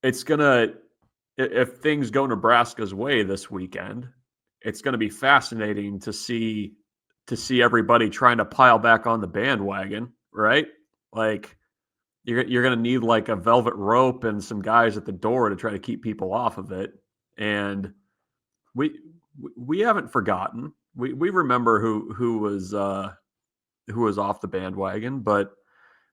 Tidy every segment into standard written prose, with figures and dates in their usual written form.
it's gonna, if things go Nebraska's way this weekend, it's going to be fascinating to see everybody trying to pile back on the bandwagon, right? Like you're going to need like a velvet rope and some guys at the door to try to keep people off of it. And we haven't forgotten. We remember who was off the bandwagon, but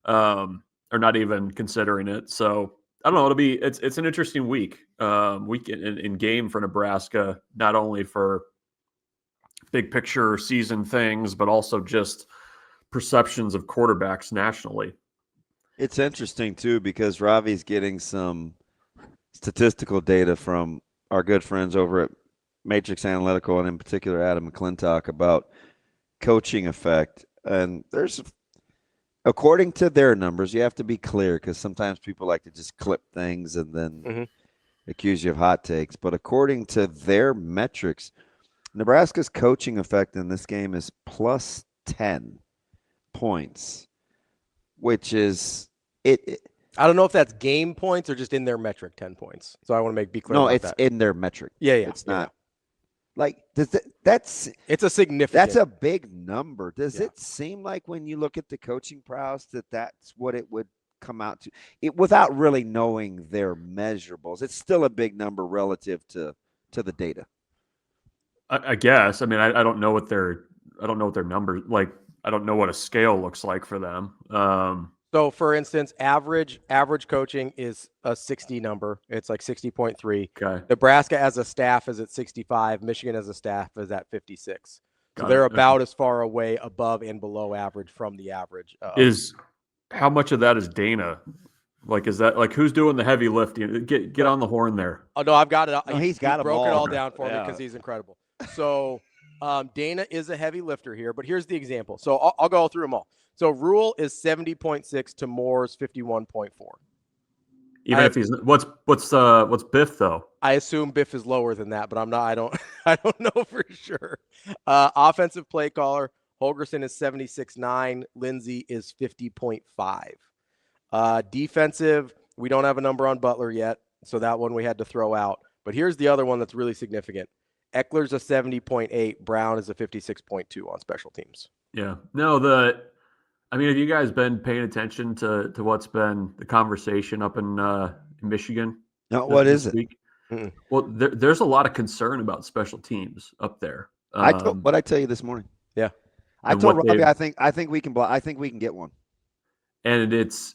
are not even considering it. So I don't know. It's an interesting week in game for Nebraska, not only for big picture season things, but also just perceptions of quarterbacks nationally. It's interesting too because Ravi's getting some statistical data from our good friends over at Matrix Analytical, and in particular Adam McClintock, about coaching effect. And there's, according to their numbers, you have to be clear because sometimes people like to just clip things and then accuse you of hot takes. But according to their metrics, Nebraska's coaching effect in this game is plus 10 points, which is it. I don't know if that's game points or just in their metric 10 points. So I want to be clear about that. No, it's in their metric. Yeah. It's not. Like, it's a significant. That's a big number. Does it seem like when you look at the coaching prowess that's what it would come out to? Without really knowing their measurables, it's still a big number relative to the data. I guess. I mean, I don't know what their numbers like. I don't know what a scale looks like for them. So, for instance, average coaching is a 60 number. It's like 60.3. Okay. Nebraska as a staff is at 65. Michigan as a staff is at 56. So they're about as far away above and below average from the average. How much of that is Dana? Like, is that like who's doing the heavy lifting? Get on the horn there. Oh no, I've got it. No, he broke it all down for me because he's incredible. So Dana is a heavy lifter here, but here's the example. So I'll go through them all. So Rule is 70.6 to Moore's 51.4. Even if he's what's Biff though? I assume Biff is lower than that, but I'm not. I don't know for sure. Offensive play caller Holgorsen is 76.9. Lindsay is 50.5. Defensive, we don't have a number on Butler yet, so that one we had to throw out. But here's the other one that's really significant. Eckler's a 70.8. Brown is a 56.2 on special teams. Yeah. No, I mean, have you guys been paying attention to what's been the conversation up in Michigan? No, what is it? Well, there's a lot of concern about special teams up there. What I tell you this morning? Yeah, I told Ravi I think we can get one. And it's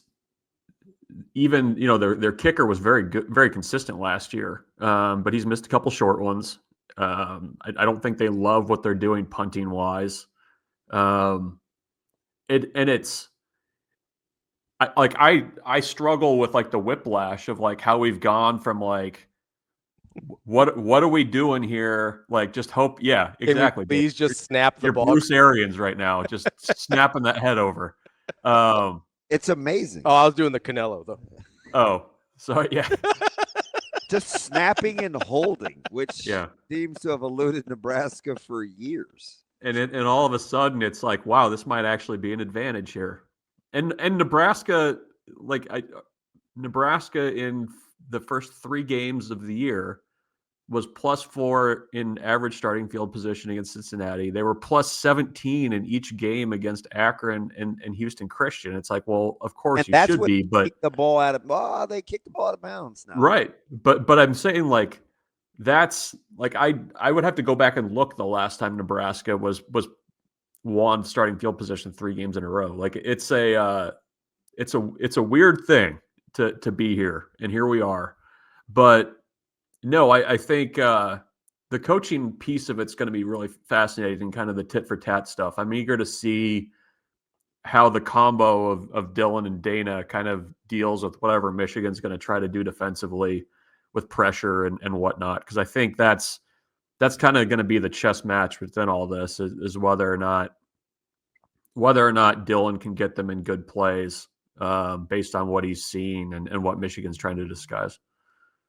even their kicker was very good, very consistent last year, but he's missed a couple short ones. I don't think they love what they're doing punting wise. I struggle with like the whiplash of like how we've gone from like what are we doing here? Like just hope, yeah, exactly. Please just snap the ball. You're Bruce Arians right now, just snapping that head over. It's amazing. Oh, I was doing the Canelo though. Oh, sorry, yeah. Just snapping and holding, which seems to have eluded Nebraska for years. And all of a sudden, it's like, wow, this might actually be an advantage here. And Nebraska, Nebraska in the first 3 games of the year was +4 in average starting field position against Cincinnati. They were +17 in each game against Akron and Houston Christian. It's like, well, of course you should be, but they kicked the ball out of bounds now. Right. But I'm saying like that's like I would have to go back and look the last time Nebraska was won starting field position 3 games in a row. Like it's a weird thing to be here, and here we are. But no, I think the coaching piece of it's going to be really fascinating, kind of the tit for tat stuff. I'm eager to see how the combo of Dylan and Dana kind of deals with whatever Michigan's going to try to do defensively with pressure and whatnot. Because I think that's kind of going to be the chess match within all this is whether or not Dylan can get them in good plays based on what he's seen and what Michigan's trying to disguise.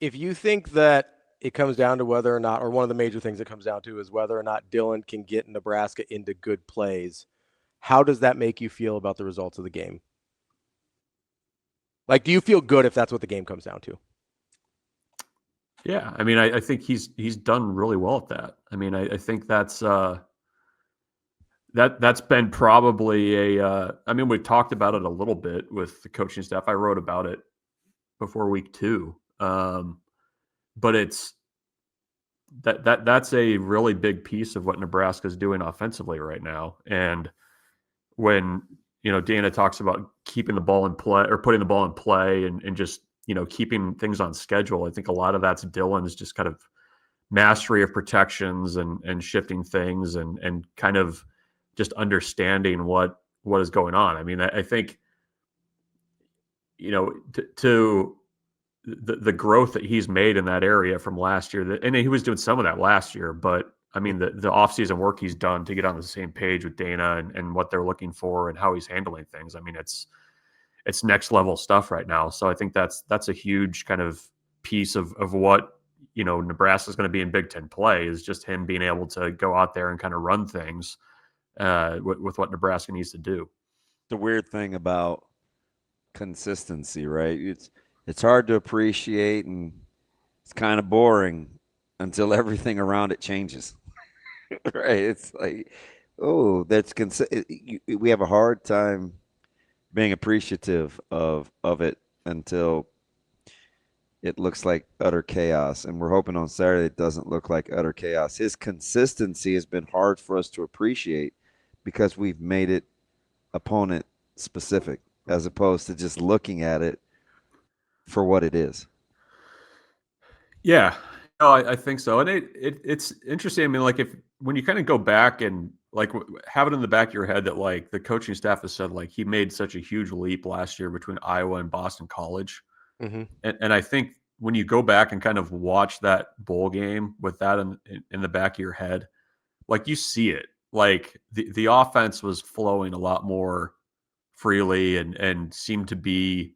If you think that it comes down to whether or not, or one of the major things it comes down to is whether or not Dylan can get Nebraska into good plays, how does that make you feel about the results of the game? Like, do you feel good if that's what the game comes down to? Yeah, I mean, I think he's done really well at that. I mean, I think that's that's been probably I mean, we talked about it a little bit with the coaching staff. I wrote about it before week 2, but that's a really big piece of what Nebraska's doing offensively right now. And when Dana talks about keeping the ball in play or putting the ball in play and just keeping things on schedule, I think a lot of that's Dylan's just kind of mastery of protections and shifting things and kind of just understanding what is going on. I mean, I think to the growth that he's made in that area from last year, and he was doing some of that last year, but I mean, the offseason work he's done to get on the same page with Dana and what they're looking for and how he's handling things. I mean, it's next level stuff right now. So I think that's a huge kind of piece of what, Nebraska's going to be in Big Ten play, is just him being able to go out there and kind of run things with what Nebraska needs to do. The weird thing about consistency, right? It's hard to appreciate, and it's kind of boring until everything around it changes. Right? It's like, oh, we have a hard time being appreciative of it until it looks like utter chaos. And we're hoping on Saturday it doesn't look like utter chaos. His consistency has been hard for us to appreciate because we've made it opponent specific as opposed to just looking at it for what it is. Yeah, no, I think so. And it's interesting. I mean, like when you kind of go back and like have it in the back of your head that like the coaching staff has said, like he made such a huge leap last year between Iowa and Boston College. Mm-hmm. And I think when you go back and kind of watch that bowl game with that in the back of your head, like you see it, like the offense was flowing a lot more freely and seemed to be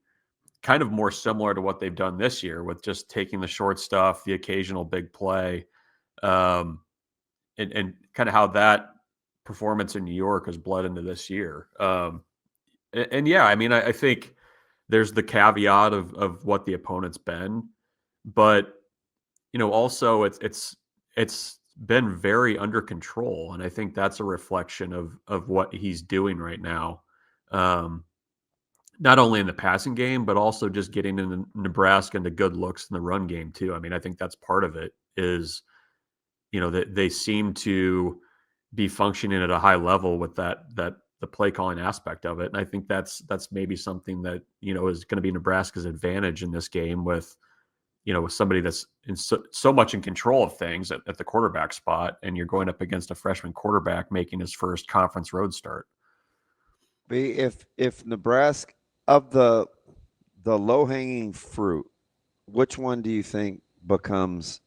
kind of more similar to what they've done this year with just taking the short stuff, the occasional big play, and kind of how that performance in New York has bled into this year. And yeah, I mean, I think there's the caveat of what the opponent's been, but also it's been very under control, and I think that's a reflection of what he's doing right now. Not only in the passing game, but also just getting in Nebraska into good looks in the run game too. I mean, I think that's part of it is, that they seem to be functioning at a high level with the play calling aspect of it. And I think that's maybe something that, is going to be Nebraska's advantage in this game with somebody that's so much in control of things at the quarterback spot. And you're going up against a freshman quarterback making his first conference road start. If Nebraska, of the low-hanging fruit, which one do you think becomes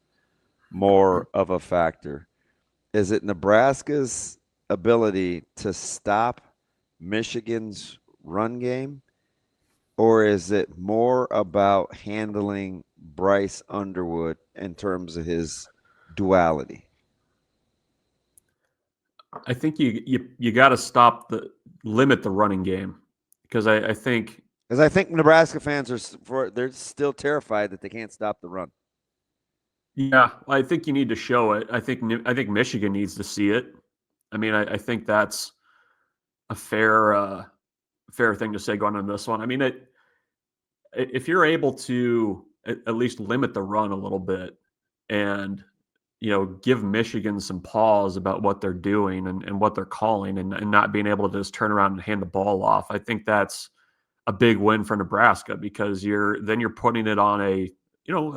more of a factor? Is it Nebraska's ability to stop Michigan's run game, or is it more about handling Bryce Underwood in terms of his duality? I think you got to limit the running game. Because I think Nebraska fans they're still terrified that they can't stop the run. Yeah, I think you need to show it. I think Michigan needs to see it. I mean, I think that's a fair thing to say going on this one. I mean, if you're able to at least limit the run a little bit and give Michigan some pause about what they're doing and what they're calling and not being able to just turn around and hand the ball off. I think that's a big win for Nebraska because you're putting it on a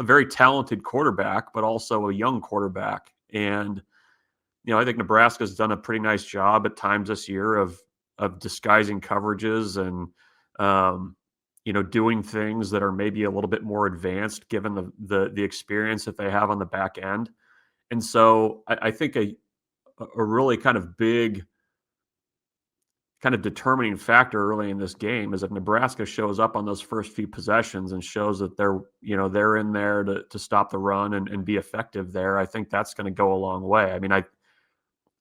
very talented quarterback, but also a young quarterback. And, I think Nebraska's done a pretty nice job at times this year of disguising coverages and, doing things that are maybe a little bit more advanced given the experience that they have on the back end. And so I think a really kind of big kind of determining factor early in this game is if Nebraska shows up on those first few possessions and shows that they're in there to stop the run and be effective there, I think that's going to go a long way. I mean,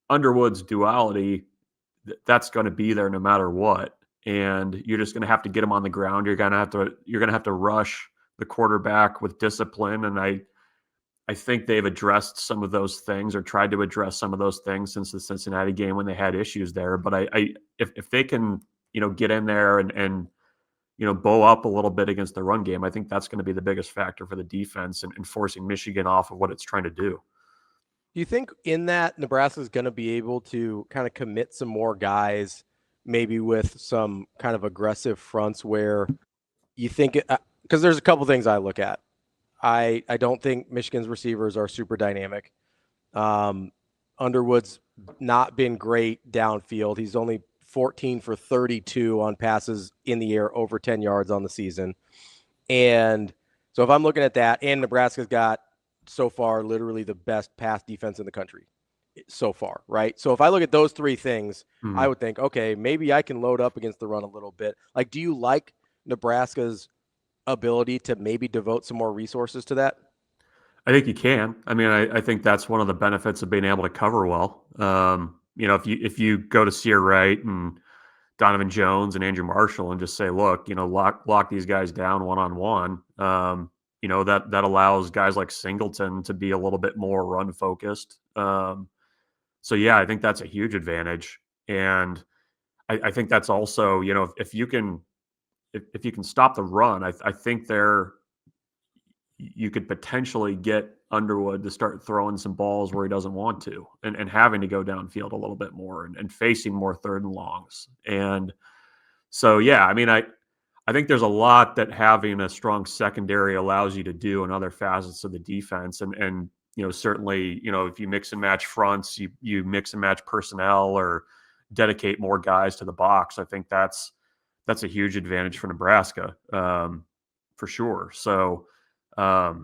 Underwood's duality, that's going to be there no matter what. And you're just going to have to get him on the ground. You're going to have to rush the quarterback with discipline. And I think they've addressed some of those things or tried to address some of those things since the Cincinnati game when they had issues there. But if they can, get in there and bow up a little bit against the run game, I think that's going to be the biggest factor for the defense and forcing Michigan off of what it's trying to do. Do you think in that Nebraska is going to be able to kind of commit some more guys, maybe with some kind of aggressive fronts where you think because there's a couple things I look at. I don't think Michigan's receivers are super dynamic. Underwood's not been great downfield. He's only 14 for 32 on passes in the air over 10 yards on the season. And so if I'm looking at that, and Nebraska's got so far literally the best pass defense in the country so far, right? So if I look at those three things, I would think, okay, maybe I can load up against the run a little bit. Like, do you like Nebraska's ability to maybe devote some more resources to that? I think you can. I mean, I think that's one of the benefits of being able to cover well. If you go to Sear Wright and Donovan Jones and Andrew Marshall and just say, look, lock these guys down one-on-one, that allows guys like Singleton to be a little bit more run focused. So yeah, I think that's a huge advantage. And I think that's also, if you can stop the run, I think you could potentially get Underwood to start throwing some balls where he doesn't want to and having to go downfield a little bit more and facing more third and longs. And so, yeah, I mean, I think there's a lot that having a strong secondary allows you to do in other facets of the defense. And certainly, if you mix and match fronts, you mix and match personnel or dedicate more guys to the box. I think that's a huge advantage for Nebraska, for sure. So, I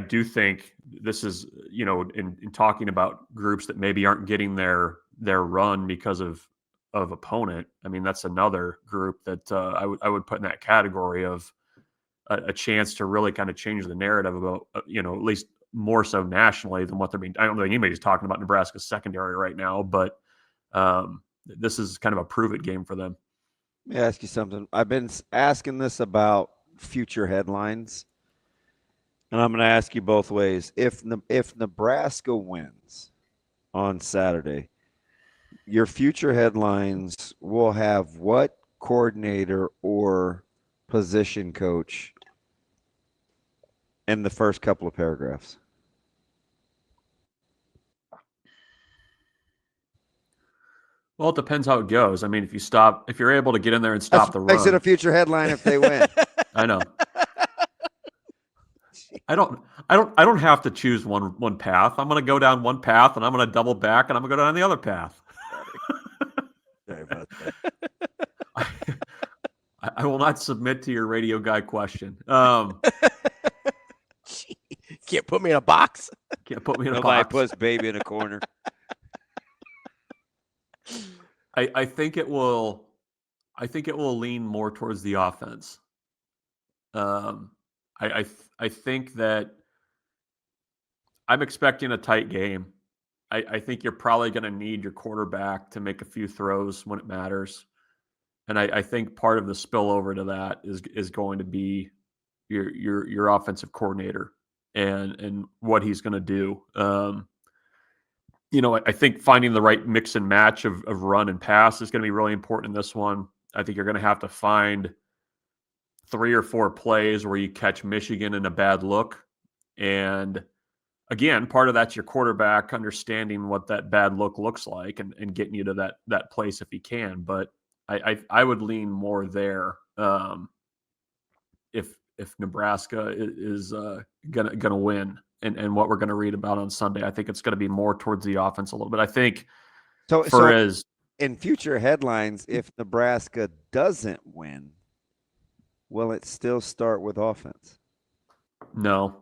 do think this is, in talking about groups that maybe aren't getting their run because of opponent. I mean, that's another group that I would put in that category of a chance to really kind of change the narrative about, at least more so nationally than what they're being. I don't think anybody's talking about Nebraska's secondary right now, but this is kind of a prove it game for them. Let me ask you something. I've been asking this about future headlines, and I'm going to ask you both ways. If Nebraska wins on Saturday, your future headlines will have what coordinator or position coach in the first couple of paragraphs? Well, it depends how it goes. I mean, if you're able to get in there and stop the run, makes it a future headline if they win. I know. I don't have to choose one path. I'm going to go down one path and I'm going to double back and I'm going to go down the other path. Sorry about that. I will not submit to your radio guy question. Can't put me in a box. Can't put me in a Nobody box. puts baby in a corner. I think it will lean more towards the offense. I think that I'm expecting a tight game. I think you're probably going to need your quarterback to make a few throws when it matters. And I think part of the spillover to that is going to be your offensive coordinator and what he's going to do. I think finding the right mix and match of run and pass is going to be really important in this one. I think you're going to have to find 3 or 4 plays where you catch Michigan in a bad look. And again, part of that's your quarterback understanding what that bad look looks like and getting you to that place if he can. But I would lean more there if Nebraska is gonna win and what we're gonna read about on Sunday. I think it's gonna be more towards the offense a little bit. I think so in future headlines, if Nebraska doesn't win, will it still start with offense? No.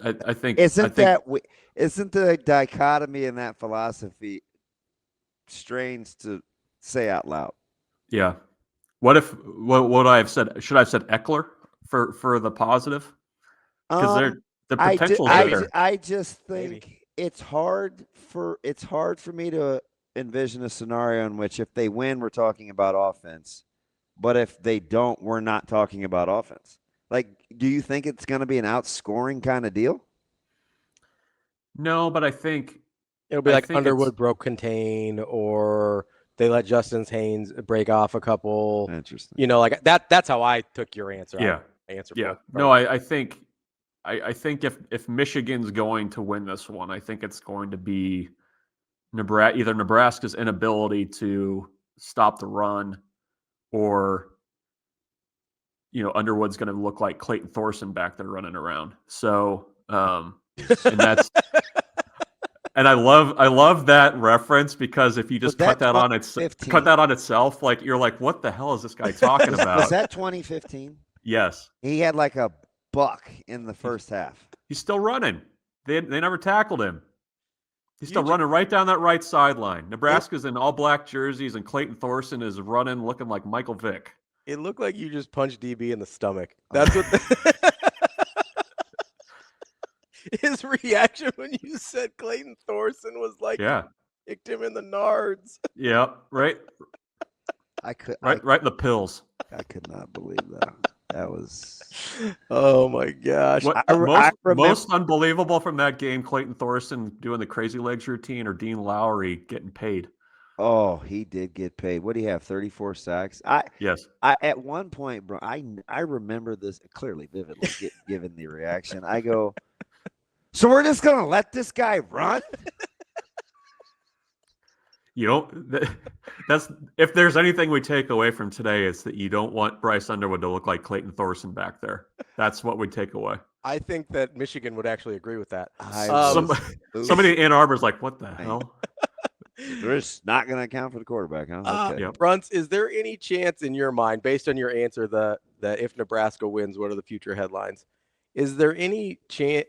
I think isn't the dichotomy in that philosophy strange to say out loud? Yeah. What would I have said? Should I have said Eckler for the positive? Because the potential there. I just think it's hard for me to envision a scenario in which if they win, we're talking about offense, but if they don't, we're not talking about offense. Like, do you think it's going to be an outscoring kind of deal? No, but I think It'll be I like think Underwood broke contain, or they let Justin Haynes break off a couple. Interesting. Like that. That's how I took your answer. yeah, I answered yeah. both. No, I think I think if Michigan's going to win this one, I think it's going to be either Nebraska's inability to stop the run, or Underwood's going to look like Clayton Thorson back there running around. So, and that's and I love that reference, because if you just cut that on itself, like you're like, what the hell is this guy talking about? Was that 2015? Yes. He had like a buck in the first half. He's still running. They never tackled him. He's still running right down that right sideline. Nebraska's in all black jerseys, and Clayton Thorson is running looking like Michael Vick. It looked like you just punched DB in the stomach. That's what his reaction when you said Clayton Thorson was like, kicked him in the nards. Yeah, right. Right in the pills. I could not believe that. That was. Oh my gosh! Most unbelievable from that game: Clayton Thorson doing the crazy legs routine, or Dean Lowry getting paid. Oh, he did get paid. What do you have? 34 sacks. Yes. At one point, bro, I remember this clearly, vividly, given the reaction. I go, so we're just gonna let this guy run? That's if there's anything we take away from today, it's that you don't want Bryce Underwood to look like Clayton Thorson back there. That's what we take away. I think that Michigan would actually agree with that. Somebody in Ann Arbor's like, what the hell? They're just not going to account for the quarterback, huh? Okay. Bruntz, is there any chance in your mind, based on your answer, that if Nebraska wins, what are the future headlines? Is there any chance,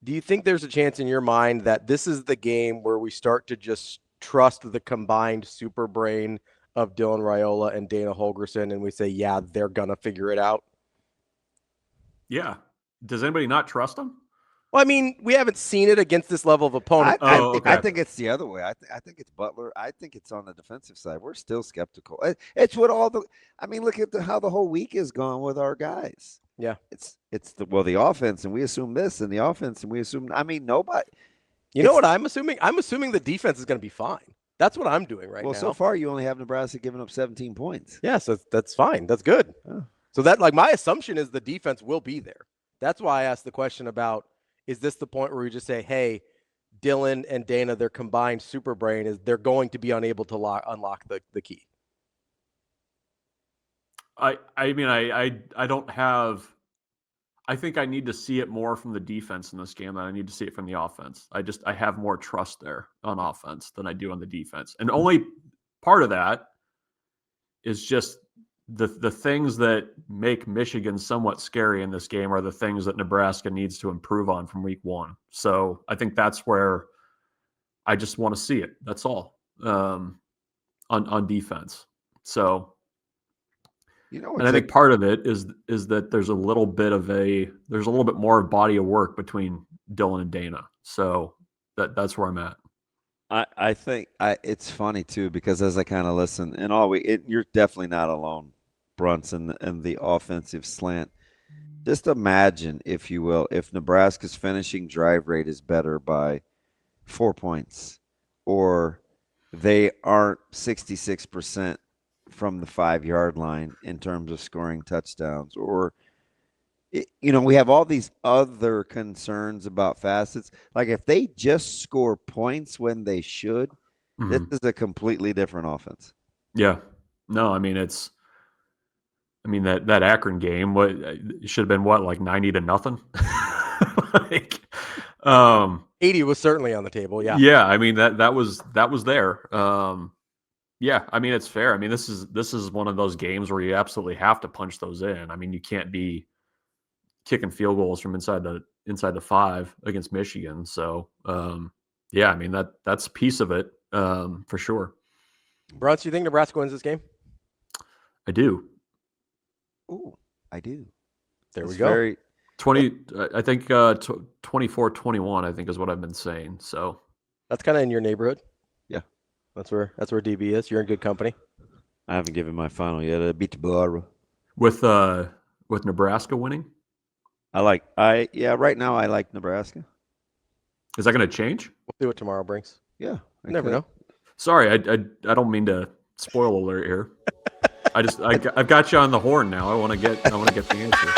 do you think there's a chance in your mind that this is the game where we start to just trust the combined super brain of Dylan Raiola and Dana Holgorsen, and we say, yeah, they're going to figure it out? Yeah. Does anybody not trust them? Well, I mean, we haven't seen it against this level of opponent. I think it's the other way. I think it's Butler. I think it's on the defensive side. We're still skeptical. It's what look at how the whole week is gone with our guys. Yeah. It's the offense, and we assume this, and the offense, and we assume, nobody. You know what I'm assuming? I'm assuming the defense is going to be fine. That's what I'm doing right now. Well, so far you only have Nebraska giving up 17 points. Yeah, so that's fine. That's good. Oh. So that, my assumption is the defense will be there. That's why I asked the question about, is this the point where we just say, hey, Dylan and Dana, their combined super brain is they're going to be unable to unlock the key? I don't have. I think I need to see it more from the defense in this game than I need to see it from the offense. I have more trust there on offense than I do on the defense. And only part of that is just the things that make Michigan somewhat scary in this game are the things that Nebraska needs to improve on from week one. So I think that's where I just want to see it. That's all on defense. So. And I think part of it is that there's a little bit more body of work between Dylan and Dana. So that's where I'm at. I think it's funny too, because as I kind of listen, and you're definitely not alone, Bruntz, and the offensive slant. Just imagine, if you will, if Nebraska's finishing drive rate is better by 4 points, or they aren't 66% from the 5-yard line in terms of scoring touchdowns, or we have all these other concerns about facets. Like if they just score points when they should, this is a completely different offense. Yeah. No, I mean that Akron game, it should have been like 90-0. 80 was certainly on the table. Yeah. Yeah. I mean, that was there. Yeah, I mean, it's fair. I mean, this is one of those games where you absolutely have to punch those in. I mean, you can't be kicking field goals from inside the 5 against Michigan. So, yeah, I mean, that's a piece of it for sure. Bruntz, you think Nebraska wins this game? I do. Ooh, I do. There we go. 20. I think 24-21. I think is what I've been saying. So that's kind of in your neighborhood. Yeah. That's where DB is. You're in good company. I haven't given my final yet. I beat the bar. With Nebraska winning. Right now I like Nebraska. Is that going to change? We'll see what tomorrow brings. Yeah. You never know. Sorry, I don't mean to spoil alert here. I've got you on the horn now. I want to get the answer.